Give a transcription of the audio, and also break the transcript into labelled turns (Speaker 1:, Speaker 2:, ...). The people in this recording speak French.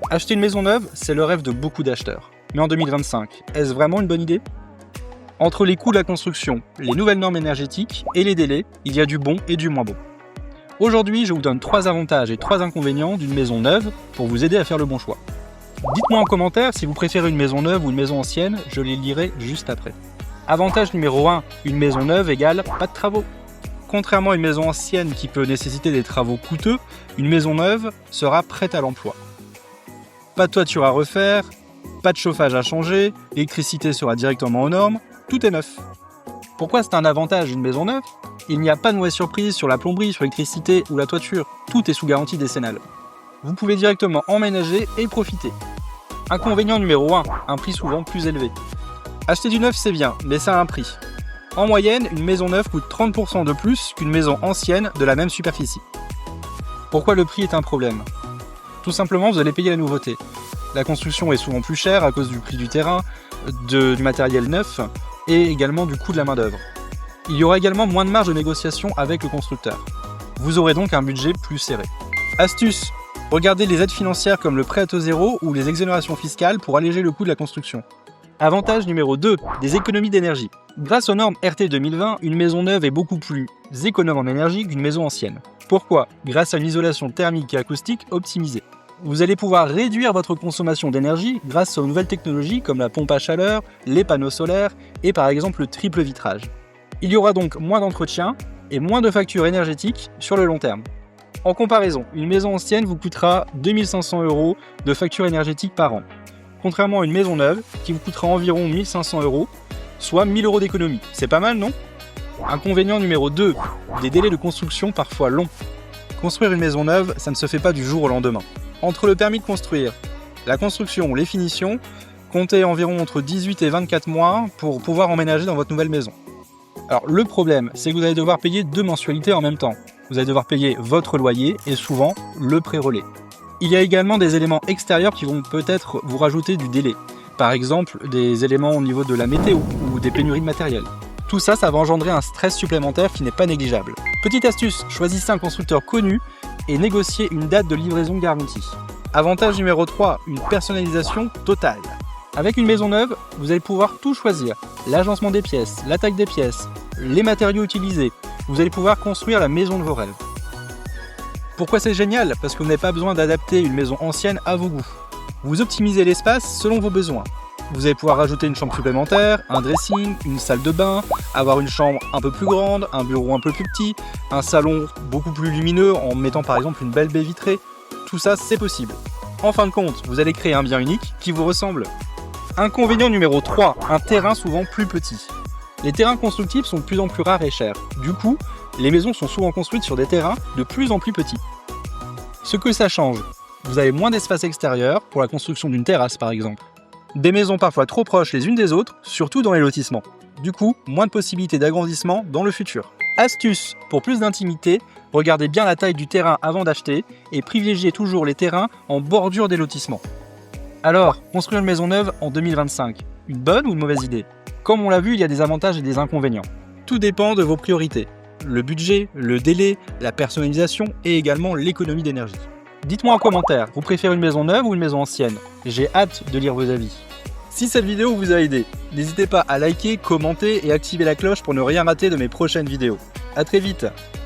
Speaker 1: Acheter une maison neuve, c'est le rêve de beaucoup d'acheteurs. Mais en 2025, est-ce vraiment une bonne idée? Entre les coûts de la construction, les nouvelles normes énergétiques et les délais, il y a du bon et du moins bon. Aujourd'hui, je vous donne 3 avantages et 3 inconvénients d'une maison neuve pour vous aider à faire le bon choix. Dites-moi en commentaire si vous préférez une maison neuve ou une maison ancienne, je les lirai juste après. Avantage numéro 1, une maison neuve égale pas de travaux. Contrairement à une maison ancienne qui peut nécessiter des travaux coûteux, une maison neuve sera prête à l'emploi. Pas de toiture à refaire, pas de chauffage à changer, l'électricité sera directement aux normes, tout est neuf. Pourquoi c'est un avantage d'une maison neuve? Il n'y a pas de mauvaise surprise sur la plomberie, sur l'électricité ou la toiture, tout est sous garantie décennale. Vous pouvez directement emménager et profiter. Inconvénient numéro 1, un prix souvent plus élevé. Acheter du neuf c'est bien, mais ça a un prix. En moyenne, une maison neuve coûte 30% de plus qu'une maison ancienne de la même superficie. Pourquoi le prix est un problème? Tout simplement, vous allez payer la nouveauté. La construction est souvent plus chère à cause du prix du terrain, du matériel neuf et également du coût de la main-d'œuvre. Il y aura également moins de marge de négociation avec le constructeur. Vous aurez donc un budget plus serré. Astuce, regardez les aides financières comme le prêt à taux zéro ou les exonérations fiscales pour alléger le coût de la construction. Avantage numéro 2, des économies d'énergie. Grâce aux normes RT 2020, une maison neuve est beaucoup plus économe en énergie qu'une maison ancienne. Pourquoi? Grâce à une isolation thermique et acoustique optimisée. Vous allez pouvoir réduire votre consommation d'énergie grâce aux nouvelles technologies comme la pompe à chaleur, les panneaux solaires et par exemple le triple vitrage. Il y aura donc moins d'entretien et moins de factures énergétiques sur le long terme. En comparaison, une maison ancienne vous coûtera 2 500 € de facture énergétique par an, contrairement à une maison neuve qui vous coûtera environ 1 500 €, soit 1 000 € d'économie. C'est pas mal, non? Inconvénient numéro 2, des délais de construction parfois longs. Construire une maison neuve, ça ne se fait pas du jour au lendemain. Entre le permis de construire, la construction, les finitions, comptez environ entre 18 et 24 mois pour pouvoir emménager dans votre nouvelle maison. Alors le problème, c'est que vous allez devoir payer 2 mensualités en même temps. Vous allez devoir payer votre loyer et souvent le pré-relais. Il y a également des éléments extérieurs qui vont peut-être vous rajouter du délai. Par exemple, des éléments au niveau de la météo ou des pénuries de matériel. Tout ça, ça va engendrer un stress supplémentaire qui n'est pas négligeable. Petite astuce, choisissez un constructeur connu et négociez une date de livraison garantie. Avantage numéro 3, une personnalisation totale. Avec une maison neuve, vous allez pouvoir tout choisir. L'agencement des pièces, la taille des pièces, les matériaux utilisés. Vous allez pouvoir construire la maison de vos rêves. Pourquoi c'est génial? Parce que vous n'avez pas besoin d'adapter une maison ancienne à vos goûts. Vous optimisez l'espace selon vos besoins. Vous allez pouvoir rajouter une chambre supplémentaire, un dressing, une salle de bain, avoir une chambre un peu plus grande, un bureau un peu plus petit, un salon beaucoup plus lumineux en mettant par exemple une belle baie vitrée. Tout ça, c'est possible. En fin de compte, vous allez créer un bien unique qui vous ressemble. Inconvénient numéro 3, un terrain souvent plus petit. Les terrains constructibles sont de plus en plus rares et chers. Du coup, les maisons sont souvent construites sur des terrains de plus en plus petits. Ce que ça change, vous avez moins d'espace extérieur pour la construction d'une terrasse par exemple. Des maisons parfois trop proches les unes des autres, surtout dans les lotissements. Du coup, moins de possibilités d'agrandissement dans le futur. Astuce, pour plus d'intimité, regardez bien la taille du terrain avant d'acheter et privilégiez toujours les terrains en bordure des lotissements. Alors, construire une maison neuve en 2025, une bonne ou une mauvaise idée? Comme on l'a vu, il y a des avantages et des inconvénients. Tout dépend de vos priorités. Le budget, le délai, la personnalisation et également l'économie d'énergie. Dites-moi en commentaire, vous préférez une maison neuve ou une maison ancienne? J'ai hâte de lire vos avis. Si cette vidéo vous a aidé, n'hésitez pas à liker, commenter et activer la cloche pour ne rien rater de mes prochaines vidéos. A très vite!